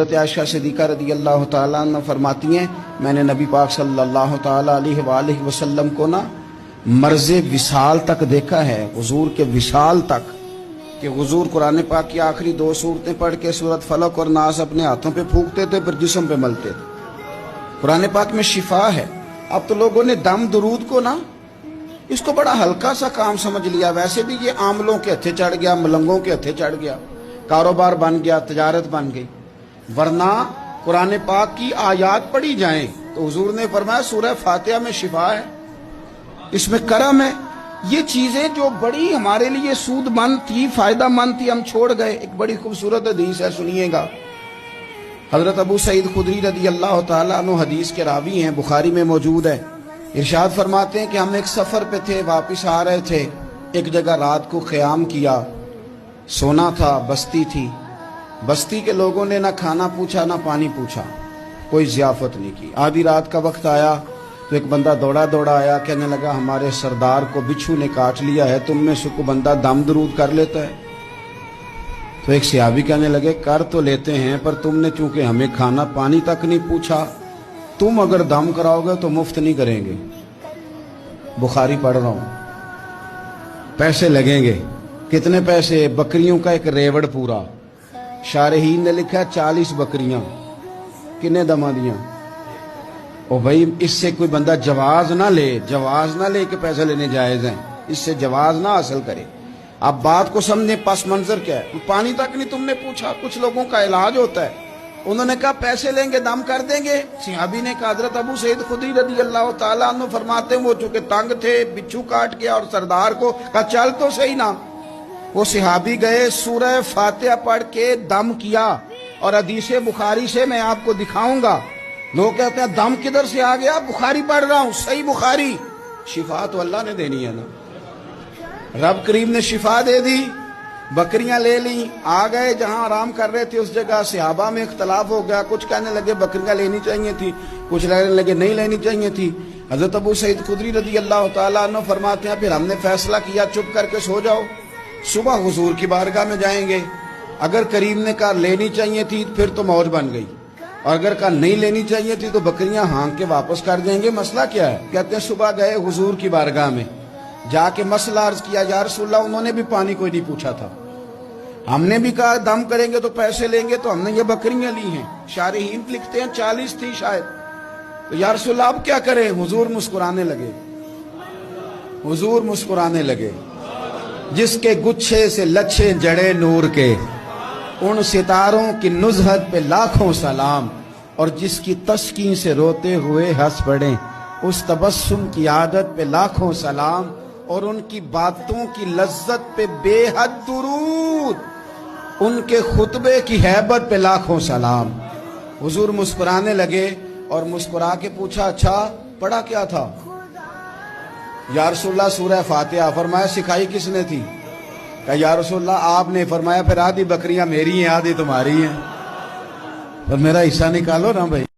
حضرت عائشہ صدیقہ رضی اللہ تعالیٰ عنہ فرماتی ہیں میں نے نبی پاک صلی اللہ تعالیٰ علیہ وآلہ وسلم کو مرض وصال تک دیکھا ہے، حضور کے وصال تک، کہ حضور قرآن پاک کی آخری 2 سورتیں پڑھ کے سورت فلق اور ناس اپنے ہاتھوں پہ پھونکتے تھے، پھر جسم پہ ملتے تھے۔ قرآن پاک میں شفا ہے۔ اب تو لوگوں نے دم درود کو اس کو بڑا ہلکا سا کام سمجھ لیا۔ ویسے بھی یہ عاملوں کے ہتھے چڑھ گیا، ملنگوں کے ہتھے چڑھ گیا، کاروبار بن گیا، تجارت بن گئی۔ ورنہ قرآن پاک کی آیات پڑھی جائیں تو حضور نے فرمایا سورہ فاتحہ میں شفا ہے، اس میں کرم ہے۔ یہ چیزیں جو بڑی ہمارے لیے سود مند تھی، فائدہ مند تھی، ہم چھوڑ گئے۔ ایک بڑی خوبصورت حدیث ہے، سنیے گا۔ حضرت ابو سعید خدری رضی اللہ تعالیٰ عنہ حدیث کے راوی ہیں، بخاری میں موجود ہے۔ ارشاد فرماتے ہیں کہ ہم ایک سفر پہ تھے، واپس آ رہے تھے، ایک جگہ رات کو قیام کیا، سونا تھا، بستی تھی۔ بستی کے لوگوں نے نہ کھانا پوچھا نہ پانی پوچھا، کوئی ضیافت نہیں کی۔ آدھی رات کا وقت آیا تو ایک بندہ دوڑا دوڑا آیا، کہنے لگا ہمارے سردار کو بچھو نے کاٹ لیا ہے، تم میں سے کوئی بندہ دم درود کر لیتا ہے؟ تو ایک صحابی کہنے لگے کر تو لیتے ہیں، پر تم نے چونکہ ہمیں کھانا پانی تک نہیں پوچھا، تم اگر دم کراؤ گے تو مفت نہیں کریں گے۔ بخاری پڑھ رہا ہوں۔ پیسے لگیں گے۔ کتنے پیسے؟ بکریوں کا ایک ریوڑ پورا۔ شارحین نے لکھا 40 بکریاں۔ کنے دما دیاں؟ او بھائی اس سے کوئی بندہ جواز نہ لے کہ پیسے لینے جائز ہیں، اس سے جواز نہ حاصل کرے۔ اب بات کو سمجھیں، پس منظر کیا ہے؟ پانی تک نہیں تم نے پوچھا۔ کچھ لوگوں کا علاج ہوتا ہے، انہوں نے کہا پیسے لیں گے دم کر دیں گے۔ صحابی نے کہا حضرت ابو سعید خدری رضی اللہ تعالیٰ عنہ فرماتے ہیں وہ چونکہ تنگ تھے، بچھو کاٹ گیا، اور سردار کو کہا چل تو صحیح نا۔ وہ صحابی گئے، سورہ فاتحہ پڑھ کے دم کیا، اور حدیث بخاری سے میں آپ کو دکھاؤں گا۔ لوگ کہتے ہیں دم کدھر سے آ گیا؟ بخاری پڑھ رہا ہوں، صحیح بخاری۔ شفا تو اللہ نے دینی ہے نا، رب کریم نے شفا دے دی۔ بکریاں لے لیں، آ گئے جہاں آرام کر رہے تھے اس جگہ۔ صحابہ میں اختلاف ہو گیا، کچھ کہنے لگے بکریاں لینی چاہیے تھی، کچھ کہنے لگے نہیں لینی چاہیے تھی۔ حضرت ابو سعید خدری رضی اللہ تعالیٰ عنہ فرماتے ہیں پھر ہم نے فیصلہ کیا چپ کر کے سو جاؤ، صبح حضور کی بارگاہ میں جائیں گے۔ اگر کریم نے کہا لینی چاہیے تھی پھر تو موج بن گئی، اور اگر کہا نہیں لینی چاہیے تھی تو بکریاں ہانک کے واپس کر دیں گے۔ مسئلہ کیا ہے؟ کہتے ہیں صبح گئے حضور کی بارگاہ میں، جا کے مسئلہ عرض کیا، یا رسول اللہ انہوں نے بھی پانی کوئی نہیں پوچھا تھا، ہم نے بھی کہا دم کریں گے تو پیسے لیں گے، تو ہم نے یہ بکریاں لی ہیں۔ شارحین لکھتے ہیں 40 تھی شاید۔ تو یا رسول اللہ اب کیا کریں؟ حضور مسکرانے لگے، حضور مسکرانے لگے۔ جس کے گچھے سے لچھے جڑے نور کے، ان ستاروں کی نزہت پہ لاکھوں سلام، اور جس کی تسکین سے روتے ہوئے ہنس پڑیں، اس تبسم کی عادت پہ لاکھوں سلام، اور ان کی باتوں کی لذت پہ بے حد درود، ان کے خطبے کی ہیبت پہ لاکھوں سلام۔ حضور مسکرانے لگے اور مسکرا کے پوچھا اچھا پڑھا کیا تھا؟ یا رسول اللہ سورہ فاتحہ۔ فرمایا سکھائی کس نے تھی؟ کہ یا رسول اللہ آپ نے۔ فرمایا پھر آدھی بکریاں میری ہیں آدھی تمہاری ہیں، اور میرا حصہ نکالو نا بھائی۔